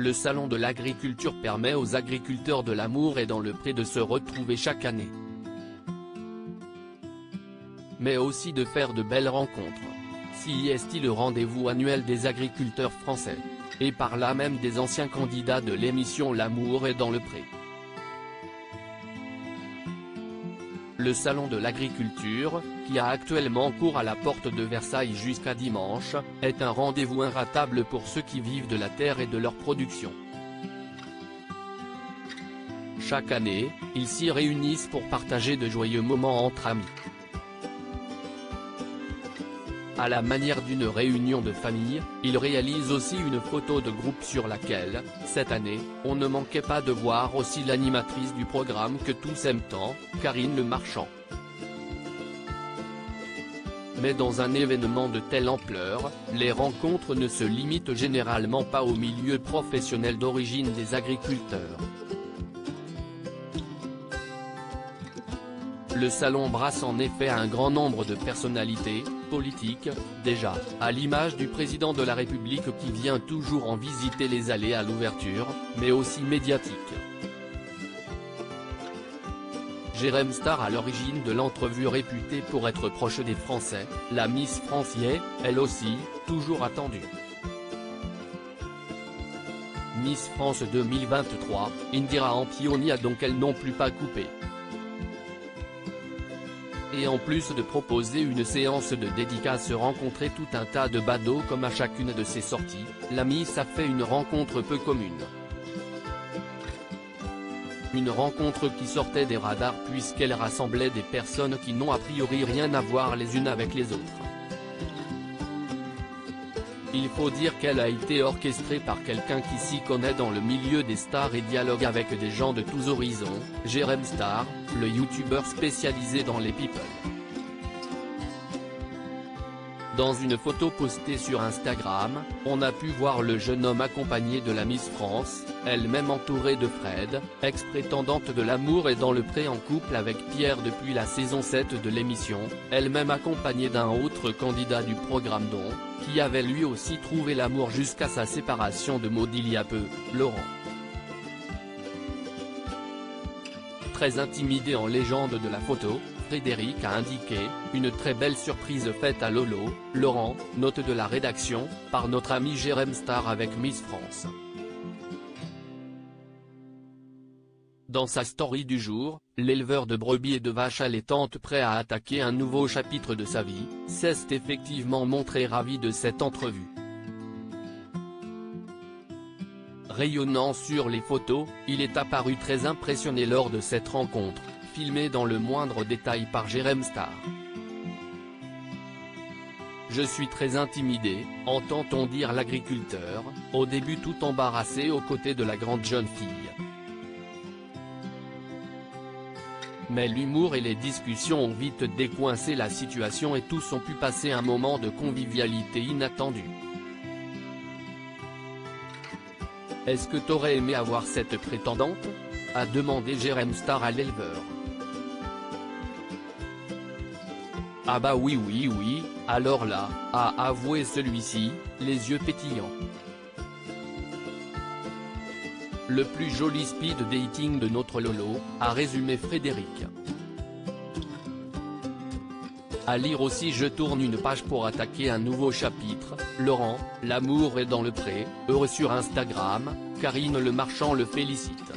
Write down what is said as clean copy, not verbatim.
Le salon de l'agriculture permet aux agriculteurs de l'Amour et dans le Pré de se retrouver chaque année. Mais aussi de faire de belles rencontres. CIST le rendez-vous annuel des agriculteurs français. Et par là même des anciens candidats de l'émission L'Amour est dans le Pré. Le salon de l'agriculture, qui a actuellement cours à la porte de Versailles jusqu'à dimanche, est un rendez-vous inratable pour ceux qui vivent de la terre et de leur production. Chaque année, ils s'y réunissent pour partager de joyeux moments entre amis. À la manière d'une réunion de famille, ils réalisent aussi une photo de groupe sur laquelle, cette année, on ne manquait pas de voir aussi l'animatrice du programme que tous aiment tant, Karine Le Marchand. Mais dans un événement de telle ampleur, les rencontres ne se limitent généralement pas au milieu professionnel d'origine des agriculteurs. Le salon brasse en effet un grand nombre de personnalités, politiques, déjà, à l'image du président de la République qui vient toujours en visiter les allées à l'ouverture, mais aussi médiatiques. Jérém Star à l'origine de l'entrevue réputée pour être proche des Français, la Miss France y est, elle aussi, toujours attendue. Miss France 2023, Indira Ampioni a donc elle non plus pas coupé. Et en plus de proposer une séance de dédicaces rencontrer tout un tas de badauds comme à chacune de ses sorties, la Miss a fait une rencontre peu commune. Une rencontre qui sortait des radars puisqu'elle rassemblait des personnes qui n'ont a priori rien à voir les unes avec les autres. Il faut dire qu'elle a été orchestrée par quelqu'un qui s'y connaît dans le milieu des stars et dialogue avec des gens de tous horizons, Jérém Star, le youtubeur spécialisé dans les people. Dans une photo postée sur Instagram, on a pu voir le jeune homme accompagné de la Miss France, elle-même entourée de Fred, ex-prétendante de l'Amour et dans le Pré en couple avec Pierre depuis la saison 7 de l'émission, elle-même accompagnée d'un autre candidat du programme dont, qui avait lui aussi trouvé l'amour jusqu'à sa séparation de Maud il y a peu, Laurent. Très intimidé en légende de la photo, Frédéric a indiqué « Une très belle surprise faite à Lolo, Laurent, note de la rédaction, par notre ami Jérém Star avec Miss France ». Dans sa story du jour, l'éleveur de brebis et de vaches allaitantes prêt à attaquer un nouveau chapitre de sa vie, s'est effectivement montré ravi de cette entrevue. Rayonnant sur les photos, il est apparu très impressionné lors de cette rencontre, filmée dans le moindre détail par Jérém Star. Je suis très intimidé, entend-on dire l'agriculteur, au début tout embarrassé aux côtés de la grande jeune fille. Mais l'humour et les discussions ont vite décoincé la situation et tous ont pu passer un moment de convivialité inattendu. Est-ce que t'aurais aimé avoir cette prétendante ? A demandé Jérém Star à l'éleveur. Ah bah oui, alors là, a avoué celui-ci, les yeux pétillants. Le plus joli speed dating de notre Lolo, a résumé Frédéric. À lire aussi je tourne une page pour attaquer un nouveau chapitre, Laurent, l'amour est dans le pré, heureux sur Instagram, Karine Le Marchand le félicite.